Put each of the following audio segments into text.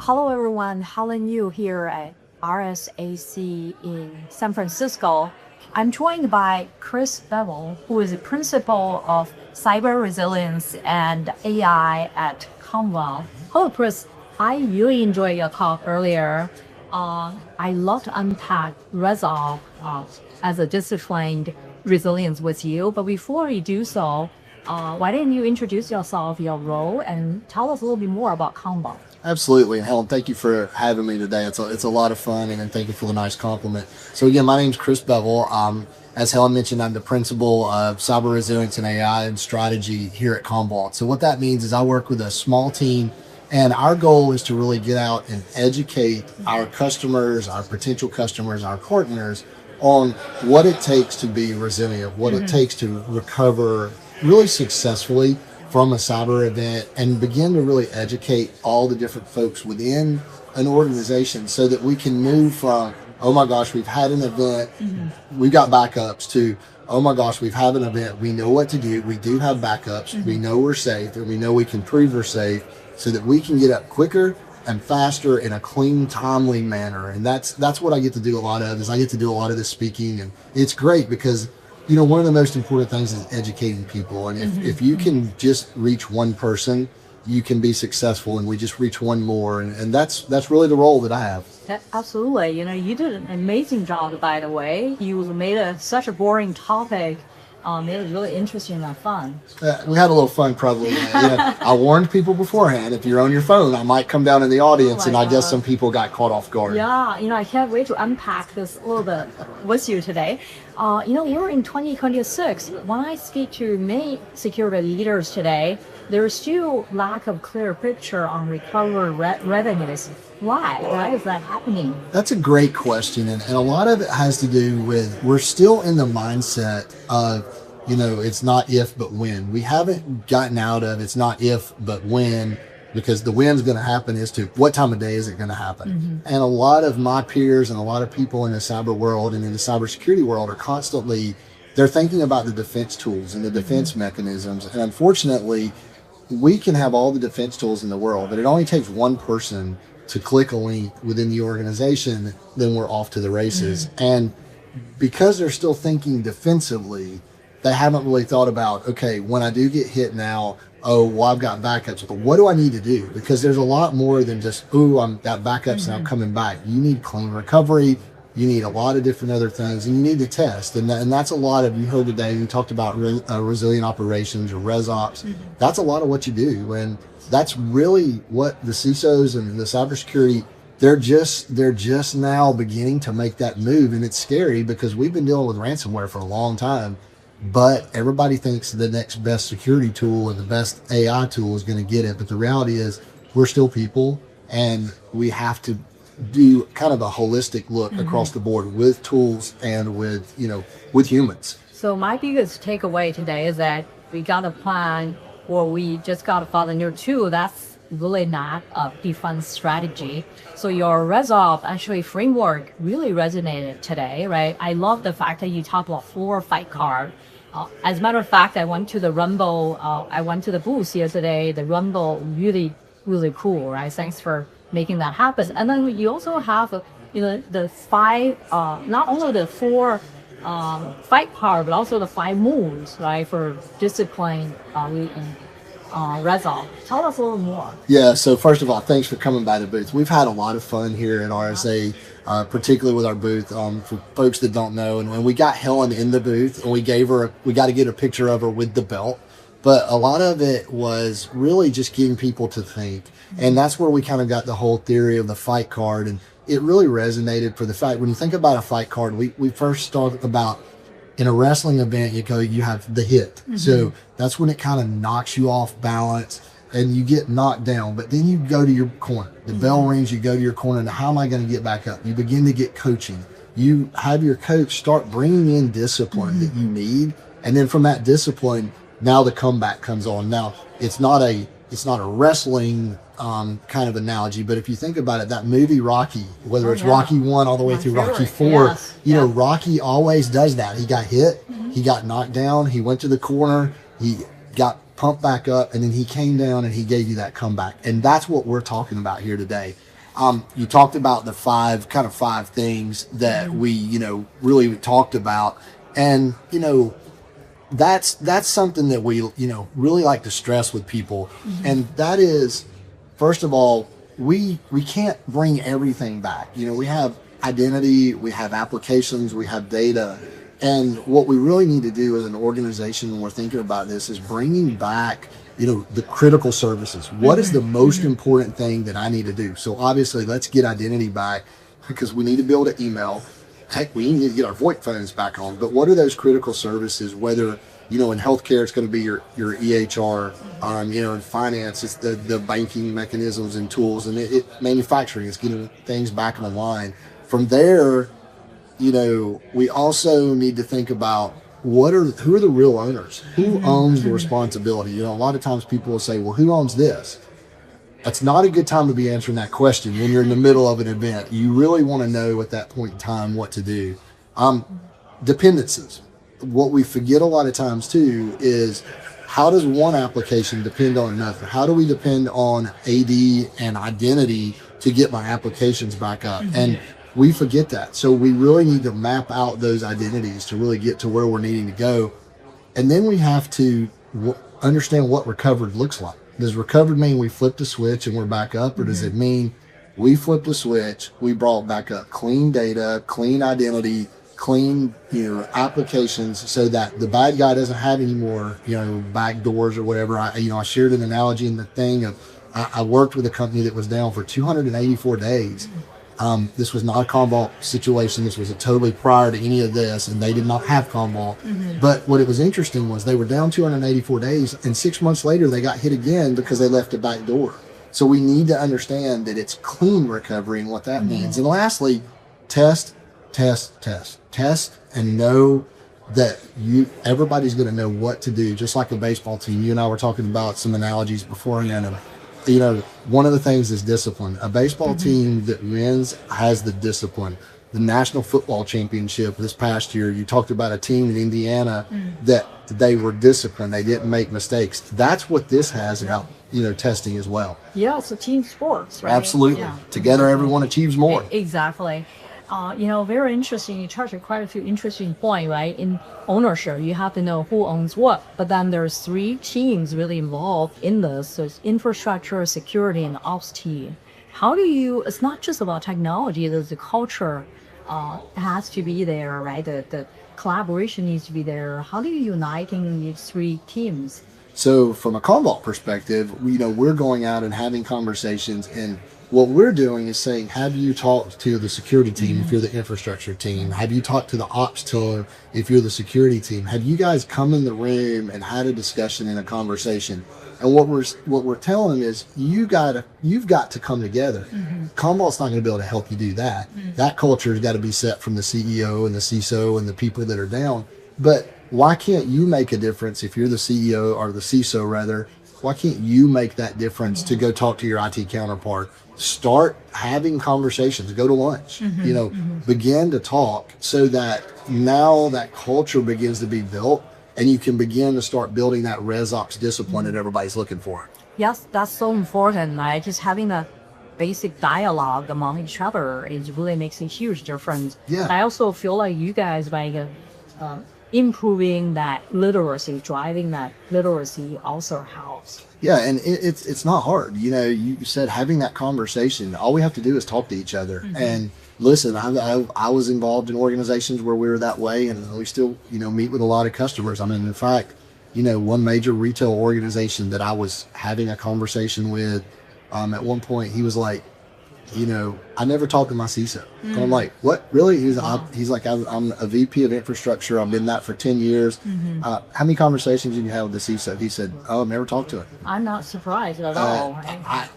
Hello everyone, Helen Yu here at RSAC in San Francisco. I'm joined by Chris Bevil, who is the principal of cyber resilience and AI at Commvault. Hello Chris, I really enjoyed your talk earlier. I love to unpack ResOps as a disciplined resilience with you, but before you do so, why didn't you introduce yourself, your role, and tell us a little bit more about Commvault? Absolutely. And Helen, thank you for having me today. It's a lot of fun, and thank you for the nice compliment. So again, my name's Chris Bevil. As Helen mentioned, I'm the principal of cyber resilience and AI and strategy here at Commvault. So what that means is I work with a small team, and our goal is to really get out and educate our customers, our potential customers, our partners on what it takes to be resilient, what it takes to recover really successfully from a cyber event, and begin to really educate all the different folks within an organization so that we can move from, oh my gosh, we've had an event, we've got backups, to, oh my gosh, we've had an event, we know what to do, we do have backups, we know we're safe, and we know we can prove we're safe, so that we can get up quicker and faster in a clean, timely manner. And that's what I get to do a lot of, is I get to do a lot of the speaking, and it's great because one of the most important things is educating people. And if you can just reach one person, you can be successful, and we just reach one more. And that's really the role that I have. Absolutely. You did an amazing job, by the way. You made such a boring topic, made it really interesting and fun. We had a little fun, probably. I warned people beforehand, if you're on your phone, I might come down in the audience, and I guess some people got caught off guard. Yeah, I can't wait to unpack this a little bit with you today. We're in 2026. When I speak to many security leaders today, there's still lack of clear picture on recovery revenues. Why is that happening? That's a great question. And a lot of it has to do with, we're still in the mindset of, it's not if, but when. We haven't gotten out of it's not if, but when, because the when's going to happen is to what time of day is it going to happen. And a lot of my peers and a lot of people in the cyber world and in the cybersecurity world are constantly, they're thinking about the defense tools and the defense mechanisms. And unfortunately, we can have all the defense tools in the world, but it only takes one person to click a link within the organization, then we're off to the races. And because they're still thinking defensively, they haven't really thought about, okay, when I do get hit now, I've got backups, but what do I need to do? Because there's a lot more than just, I've got backups and I'm coming back. You need clean recovery. You need a lot of different other things, and you need to test. And that's a lot of, you heard today, you talked about resilient operations or ResOps. That's a lot of what you do. And that's really what the CISOs and the cybersecurity, they're just now beginning to make that move. And it's scary because we've been dealing with ransomware for a long time, but everybody thinks the next best security tool and the best AI tool is going to get it. But the reality is we're still people, and we have to do kind of a holistic look across the board with tools and with humans. So my biggest takeaway today is that we got a plan, or we just got to follow a new tool. That's really not a defense strategy. So your ResOps actually framework really resonated today, right? I love the fact that you talk about 4 fight card. As a matter of fact, I went to the Rumble, I went to the booth yesterday. The Rumble really, really cool, right? Thanks for making that happen. And then you also have, the 5, not only the 4 fight card, but also the 5 moves, right, for discipline and ResOps. Tell us a little more. Yeah, so first of all, thanks for coming by the booth. We've had a lot of fun here at RSA, particularly with our booth. For folks that don't know, and when we got Helen in the booth, and we got to get a picture of her with the belt. But a lot of it was really just getting people to think. And that's where we kind of got the whole theory of the fight card. And it really resonated for the fact, when you think about a fight card, we first started about, in a wrestling event, you have the hit. So that's when it kind of knocks you off balance and you get knocked down. But then you go to your corner. The bell rings, you go to your corner. Now, how am I going to get back up? You begin to get coaching. You have your coach start bringing in discipline that you need. And then from that discipline, now the comeback comes on. Now, it's not a wrestling kind of analogy, but if you think about it, that movie Rocky, whether it's Rocky 1 all the way through Rocky 4, Rocky always does that. He got hit, he got knocked down, he went to the corner, he got pumped back up, and then he came down and he gave you that comeback. And that's what we're talking about here today. You talked about the five things that we, really talked about. And, that's something that we, really like to stress with people. And that is, first of all, we can't bring everything back. We have identity, we have applications, we have data. And what we really need to do as an organization when we're thinking about this is bringing back, the critical services. What is the most important thing that I need to do? So obviously, let's get identity back because we need to be able to email. Heck, we need to get our VoIP phones back on. But what are those critical services? Whether, in healthcare, it's going to be your EHR. In finance, it's the banking mechanisms and tools. And manufacturing is getting things back in line. From there, we also need to think about who are the real owners? Who owns the responsibility? A lot of times people will say, well, who owns this? That's not a good time to be answering that question when you're in the middle of an event. You really want to know at that point in time what to do. Dependencies. What we forget a lot of times too is how does one application depend on another? How do we depend on AD and identity to get my applications back up? And we forget that. So we really need to map out those identities to really get to where we're needing to go. And then we have to understand what recovered looks like. Does recovered mean we flipped a switch and we're back up? Or does it mean we flipped a switch, we brought back up clean data, clean identity, clean, applications so that the bad guy doesn't have any more, back doors or whatever. I shared an analogy in the thing of I worked with a company that was down for 284 days. This was not a Commvault situation. This was a totally prior to any of this, and they did not have Commvault. But what it was interesting was they were down 284 days, and 6 months later they got hit again because they left a back door. So we need to understand that it's clean recovery and what that means. And lastly, test, and know that everybody's going to know what to do, just like a baseball team. You and I were talking about some analogies beforehand. One of the things is discipline. A baseball team that wins has the discipline. The National Football Championship this past year, you talked about a team in Indiana that they were disciplined. They didn't make mistakes. That's what this has about, testing as well. Yeah, it's a team sports, right? Absolutely. Yeah. Together, everyone achieves more. Exactly. Very interesting. You touched on quite a few interesting points, right? In ownership, you have to know who owns what. But then there's 3 teams really involved in this. So it's infrastructure, security, and ops team. How do it's not just about technology, there's the culture has to be there, right? The collaboration needs to be there. How do you unite in these 3 teams? So from a Commvault perspective, we're going out and having conversations, and what we're doing is saying, have you talked to the security team if you're the infrastructure team? Have you talked to the ops team if you're the security team? Have you guys come in the room and had a discussion and a conversation? And what we're telling them is you've got to come together. Commvault's not going to be able to help you do that. That culture has got to be set from the CEO and the CISO and the people that are down. But why can't you make a difference if you're the CEO or the CISO rather? Why can't you make that difference to go talk to your IT counterpart? Start having conversations, go to lunch, begin to talk so that now that culture begins to be built and you can begin to start building that ResOps discipline that everybody's looking for. Yes, that's so important, right? Just having a basic dialogue among each other really makes a huge difference. Yeah. I also feel like you guys, by improving that literacy, driving that literacy also helps. Yeah, and it's not hard. You said having that conversation, all we have to do is talk to each other. And listen, I was involved in organizations where we were that way, and we still, meet with a lot of customers. I mean, in fact, one major retail organization that I was having a conversation with, at one point, he was like, I never talked to my CISO. And I'm like, what, really? He's like, I'm a VP of infrastructure. I've been that for 10 years. How many conversations did you have with the CISO? He said, I've never talked to him. I'm not surprised at all.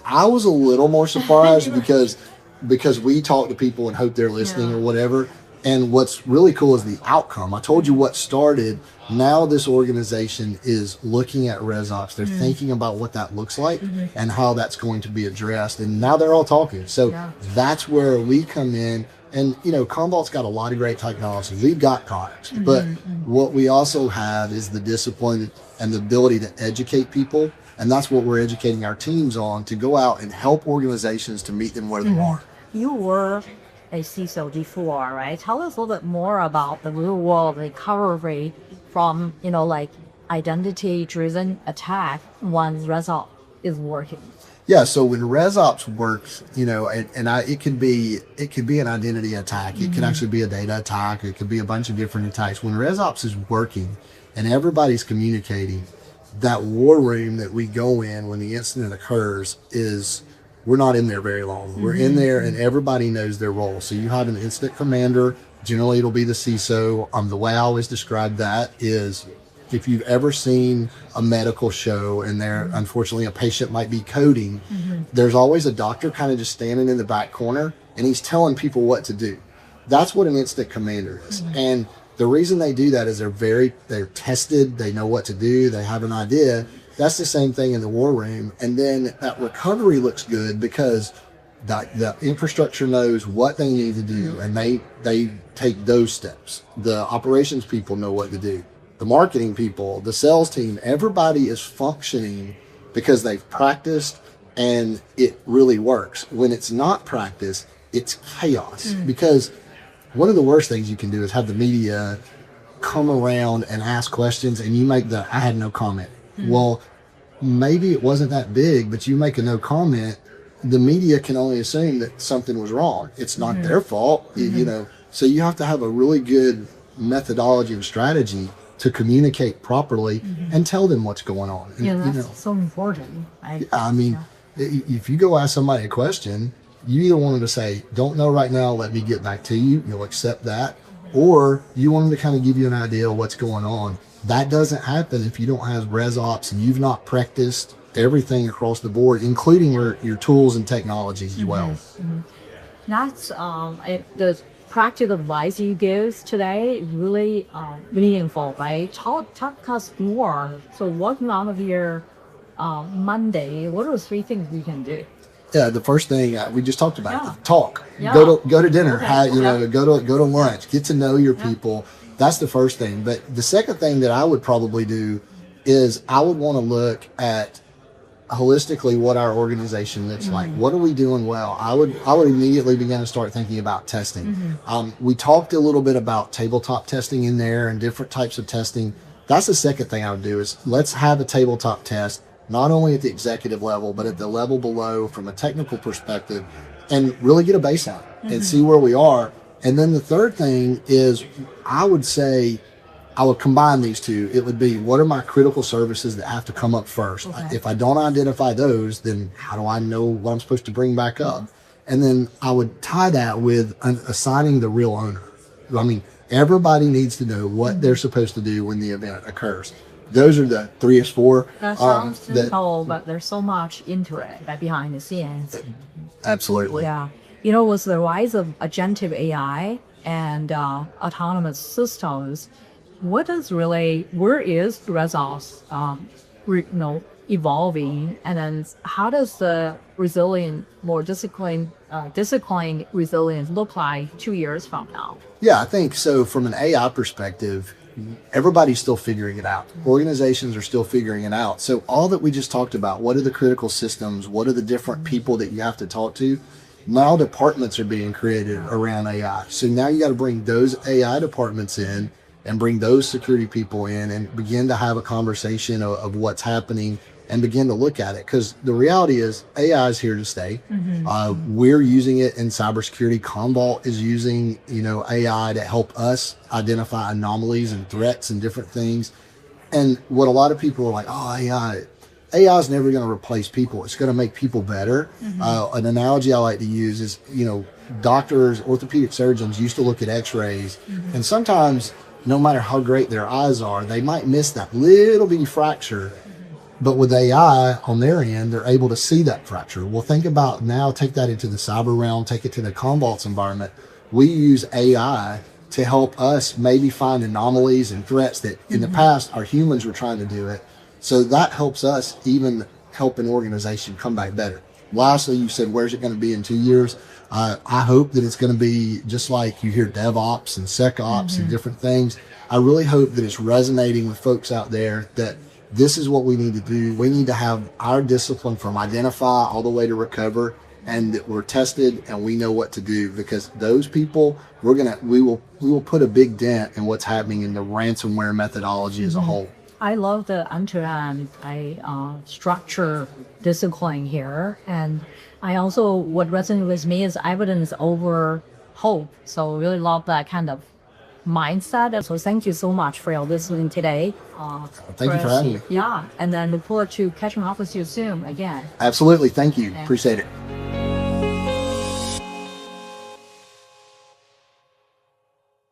I was a little more surprised because we talk to people and hope they're listening or whatever. And what's really cool is the outcome. I told you what started. Now this organization is looking at ResOps. They're thinking about what that looks like and how that's going to be addressed. And now they're all talking. So that's where we come in. And, Commvault's got a lot of great technology. We've got products. But what we also have is the discipline and the ability to educate people And that's what we're educating our teams on, to go out and help organizations to meet them where they are. You were a CISO before, right? Tell us a little bit more about the real world recovery from, like identity-driven attack when ResOps is working. Yeah, so when ResOps works, it could be an identity attack. It could actually be a data attack. It could be a bunch of different attacks. When ResOps is working and everybody's communicating, that war room that we go in when the incident occurs we're not in there very long. We're in there and everybody knows their role. So you have an incident commander. Generally, it'll be the CISO. The way I always describe that is, if you've ever seen a medical show and unfortunately a patient might be coding, there's always a doctor kind of just standing in the back corner and he's telling people what to do. That's what an incident commander is. And the reason they do that is they're tested, they know what to do, they have an idea. That's the same thing in the war room. And then that recovery looks good because the infrastructure knows what they need to do and they take those steps. The operations people know what to do. The marketing people, the sales team, everybody is functioning because they've practiced and it really works. When it's not practiced, it's chaos. Because one of the worst things you can do is have the media come around and ask questions and you make I had no comment. Well, maybe it wasn't that big, but you make a no comment, the media can only assume that something was wrong. It's not their fault, So you have to have a really good methodology and strategy to communicate properly and tell them what's going on. And, that's so important. If you go ask somebody a question, you either want them to say, don't know right now, let me get back to you. You'll accept that. Or you want them to kind of give you an idea of what's going on. That doesn't happen if you don't have ResOps and you've not practiced everything across the board, including your tools and technologies as well. That's the practical advice you give today, really meaningful, right? Talk us more. So working out of your Monday, what are the 3 things we can do? Yeah, the first thing we just talked about, talk. Go to dinner, go to lunch, get to know your people. That's the first thing. But the second thing that I would probably do is I would want to look at holistically what our organization looks like. What are we doing well? I would immediately begin to start thinking about testing. We talked a little bit about tabletop testing in there and different types of testing. That's the second thing I would do is let's have a tabletop test, not only at the executive level, but at the level below from a technical perspective, and really get a baseline and see where we are. And then the third thing is I would say I would combine these two. It would be, what are my critical services that have to come up first? If I don't identify those, then how do I know what I'm supposed to bring back up? And then I would tie that with assigning the real owner. Everybody needs to know what they're supposed to do when the event occurs. Those are the 3 or 4. That sounds simple, but there's so much into it behind the scenes. Absolutely. Yeah. With the rise of agentic AI and autonomous systems, where is ResOps, evolving, and then how does the resilient, more disciplined resilience look like 2 years from now? Yeah, I think so. From an AI perspective, everybody's still figuring it out. Organizations are still figuring it out. So all that we just talked about, what are the critical systems? What are the different people that you have to talk to? Now departments are being created around AI. So now you got to bring those AI departments in and bring those security people in and begin to have a conversation of what's happening and begin to look at it. Because the reality is AI is here to stay. We're using it in cybersecurity. Commvault is using, AI to help us identify anomalies and threats and different things. And what a lot of people are like, AI is never going to replace people. It's going to make people better. An analogy I like to use is, doctors, orthopedic surgeons used to look at x-rays and sometimes no matter how great their eyes are, they might miss that little bitty fracture. But with AI on their end, they're able to see that fracture. Well, think about now, take that into the cyber realm, take it to the Commvault's environment. We use AI to help us maybe find anomalies and threats that in the past our humans were trying to do it. So that helps us even help an organization come back better. Lastly, you said, where's it going to be in 2 years? I hope that it's going to be just like you hear DevOps and SecOps and different things. I really hope that it's resonating with folks out there that this is what we need to do. We need to have our discipline from identify all the way to recover, and that we're tested and we know what to do, because those people, we will put a big dent in what's happening in the ransomware methodology as a whole. I love the end-to-end structure discipline here. And I also, what resonates with me is evidence over hope. So really love that kind of mindset. So thank you so much for your listening today. Thank you for having me. Yeah, and then look forward to catching up with you soon again. Absolutely. Thank you. Appreciate it.